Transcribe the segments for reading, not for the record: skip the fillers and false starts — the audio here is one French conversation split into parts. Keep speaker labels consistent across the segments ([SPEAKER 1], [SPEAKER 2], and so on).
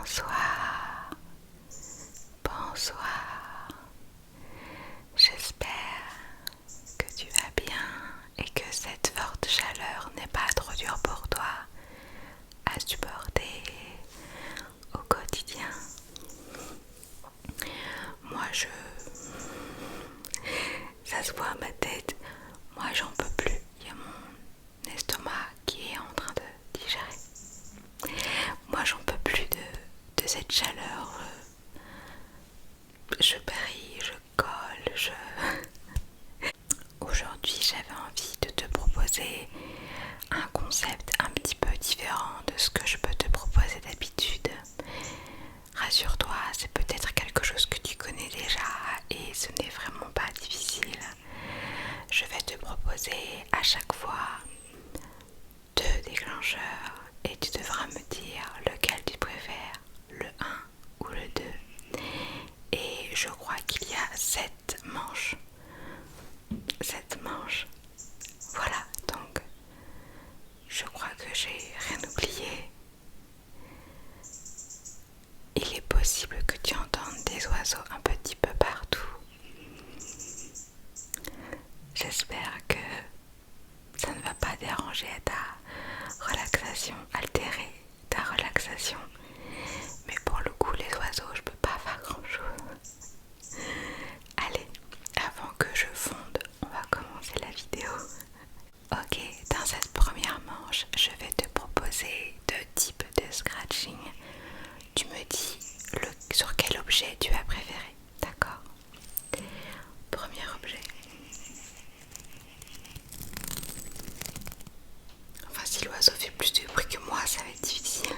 [SPEAKER 1] Bonsoir, bonsoir. J'espère que tu vas bien et que cette forte chaleur n'est pas trop dure pour toi à supporter au quotidien. Moi ça se voit à ma tête, moi j'en peux plus. Il y a mon estomac qui est en train de digérer. Moi j'en peux plus de cette chaleur. Je brille, je colle, Aujourd'hui, j'avais envie de te proposer un concept un petit peu différent de ce que je peux te proposer d'habitude. Rassure-toi, c'est peut-être quelque chose que tu connais déjà et ce n'est vraiment pas difficile. Je vais te proposer à chaque fois 2 déclencheurs et tu devras me dire lequel tu préfères, le 1 ou le 2. Et je crois qu'il y a 7 manches. 7 manches. Voilà, donc je crois que j'ai rien oublié. Il est possible que tu entendes des oiseaux un petit peu partout. J'espère que ça ne va pas déranger ta relaxation, altérer ta relaxation. Mais pour le coup, les oiseaux, je peux pas faire grand chose. Allez, avant que je fonde, on va commencer la vidéo. Ok, dans cette première manche, je vais te proposer 2 types de scratching. Tu me dis sur quel objet tu as préféré, d'accord? Premier objet. Enfin, si l'oiseau fait plus de bruit que moi, ça va être difficile.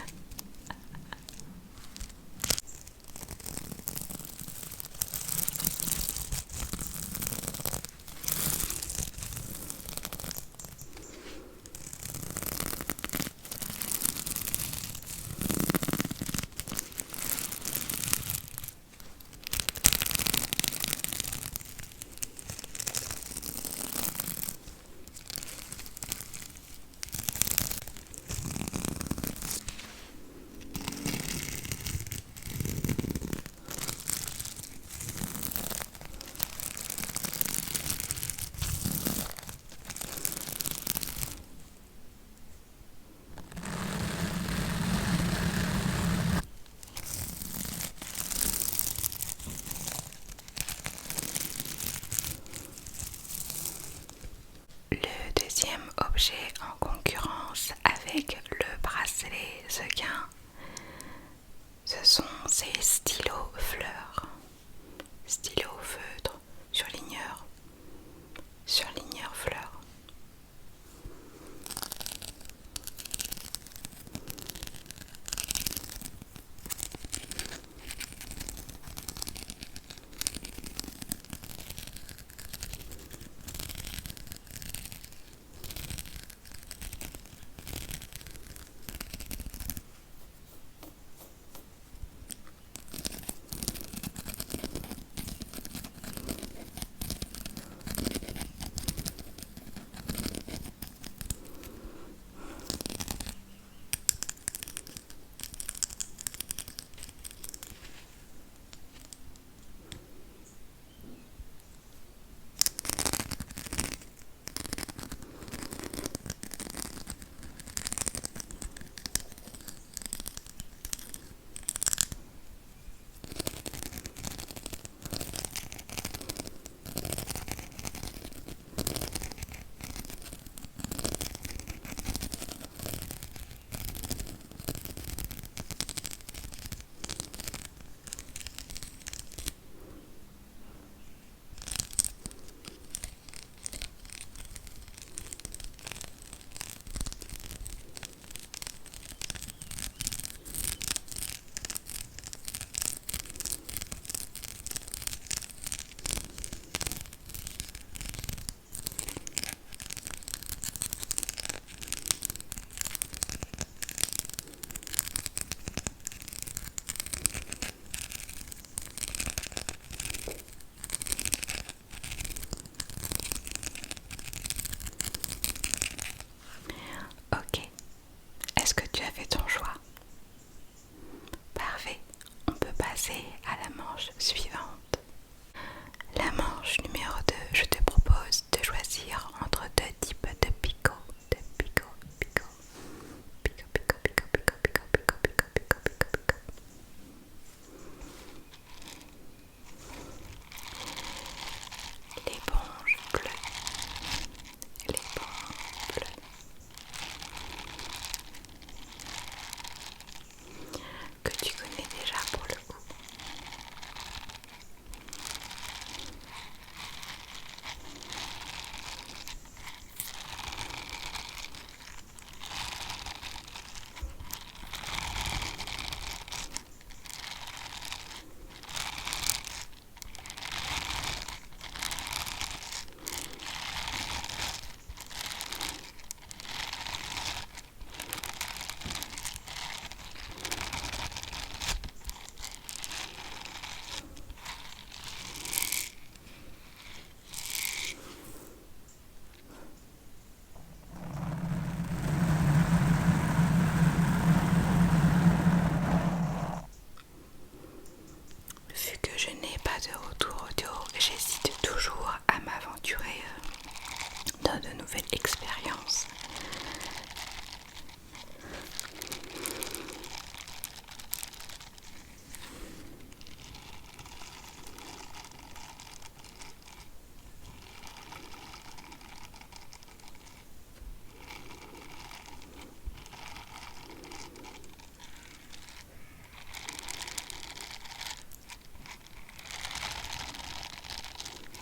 [SPEAKER 1] passer à la manche suivante. La manche numéro 2, je te propose de choisir entre deux types de picots. De picots, picots, picots, picots, picots, picots, picots, picots, picots, picots, picots, picots. L'éponge bleue. L'éponge bleue. Que tu connais déjà pour le coup. Vu que je n'ai pas de retour audio, j'hésite toujours à m'aventurer dans de nouvelles expériences.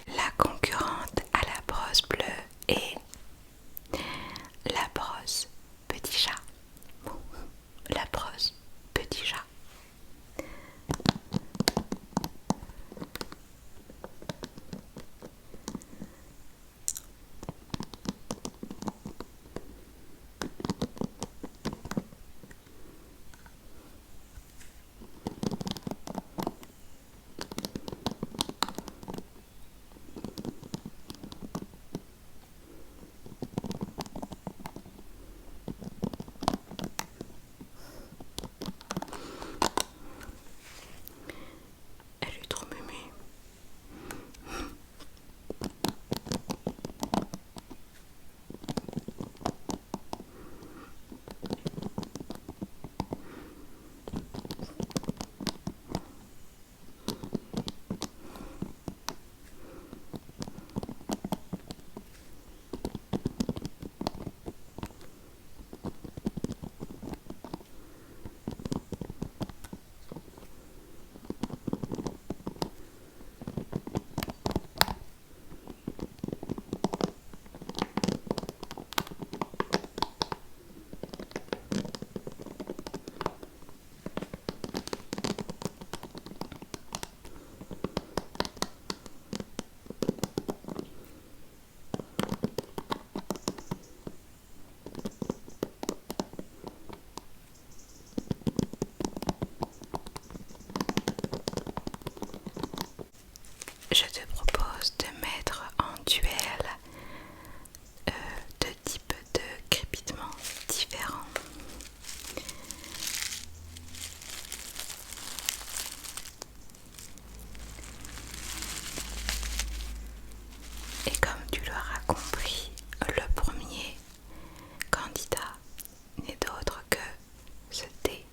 [SPEAKER 1] La concurrente à la brosse bleue est la brosse petit chat. La brosse petit chat. Elle est trop mumée. Je te propose de mettre en duel deux types de crépitements différents. Et comme tu l'auras compris, le premier candidat n'est d'autre que ce thé.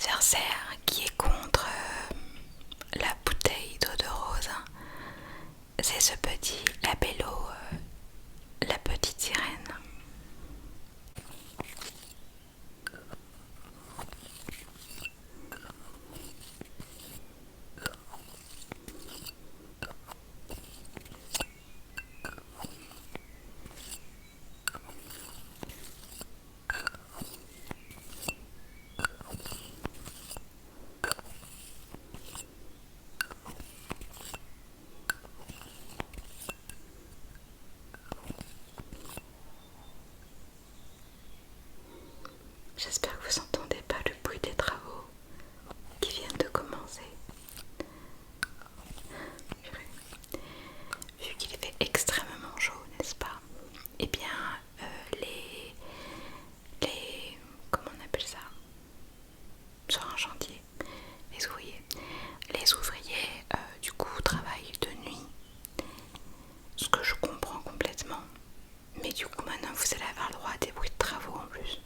[SPEAKER 1] adversaire qui est contre la bouteille d'eau de rose. C'est ce petit labello, la petite sirène. J'espère que vous n'entendez pas le bruit des travaux qui viennent de commencer. Vu qu'il fait extrêmement chaud, n'est-ce pas? Eh bien, comment on appelle ça? Sur un chantier, les ouvriers du coup travaillent de nuit, ce que je comprends complètement. Mais du coup maintenant vous allez avoir le droit à des bruits de travaux en plus.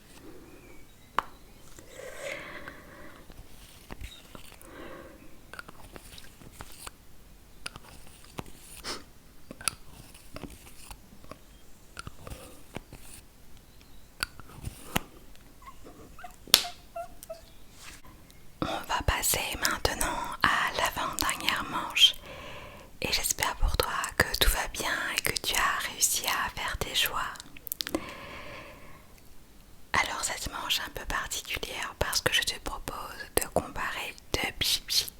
[SPEAKER 1] On va passer maintenant à l'avant-dernière manche et j'espère pour toi que tout va bien et que tu as réussi à faire tes choix. Alors cette manche est un peu particulière parce que je te propose de comparer deux pchit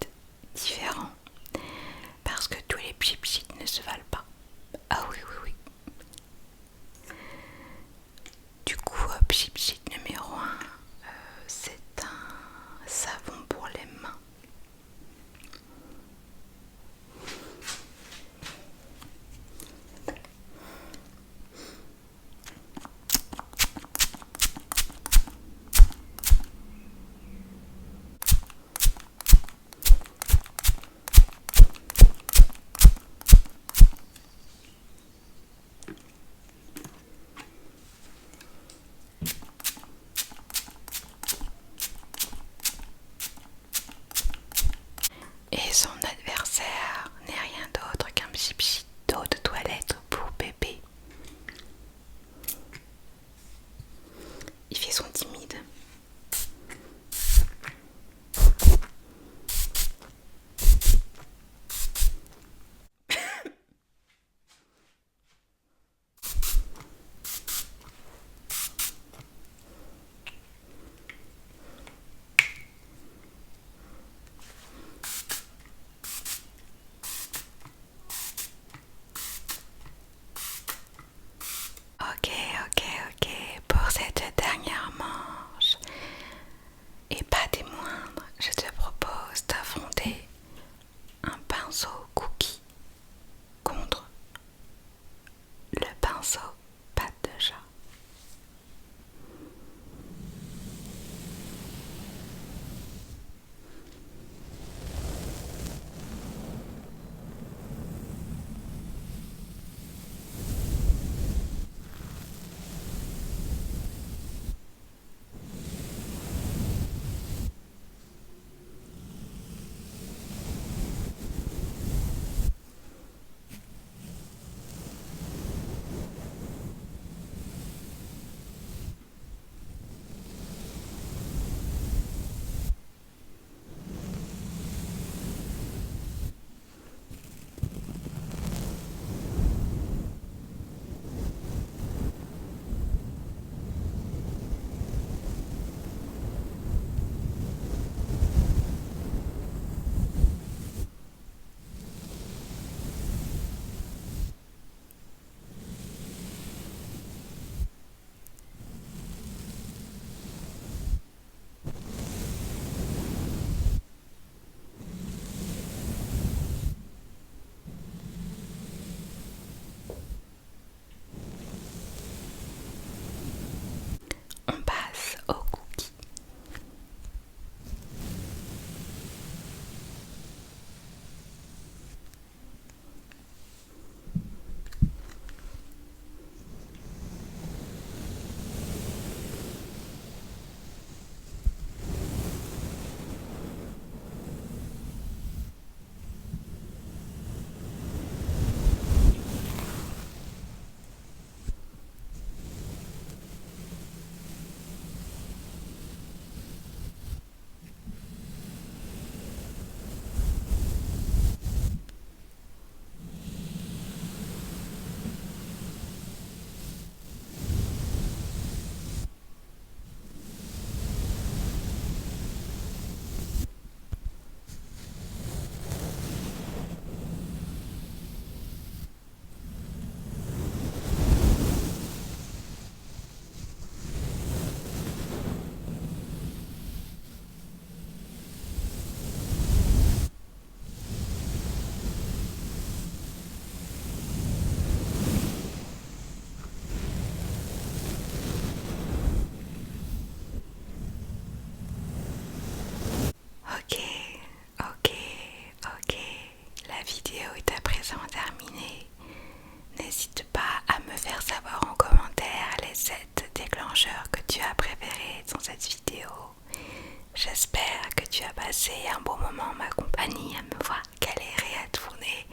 [SPEAKER 1] différents parce que tous les pchit ne se valent pas. Ah oui. Du coup, pchit numéro 1, c'est un savon pour les mains. Et son adversaire n'est rien d'autre qu'un pchit d'eau de toilette pour bébé. Il fait son timide. j'espère que tu as passé un bon moment en ma compagnie à me voir galérer à tourner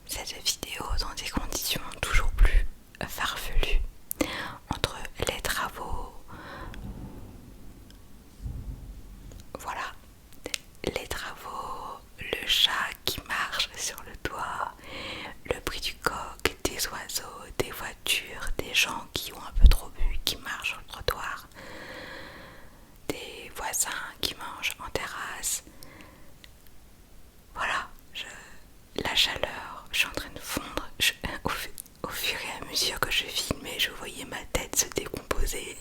[SPEAKER 1] cette vidéo dans des conditions toujours plus farfelues. Entre les travaux, voilà, les travaux, le chat qui marche sur le toit, le bruit du coq, des oiseaux, des voitures, des gens qui ont un peu trop bu, qui marchent sur le trottoir, des voisins qui mangent en terrasse. Voilà, la chaleur, je suis en train de fondre. Au fur et à mesure que je filmais, je voyais ma tête se décomposer.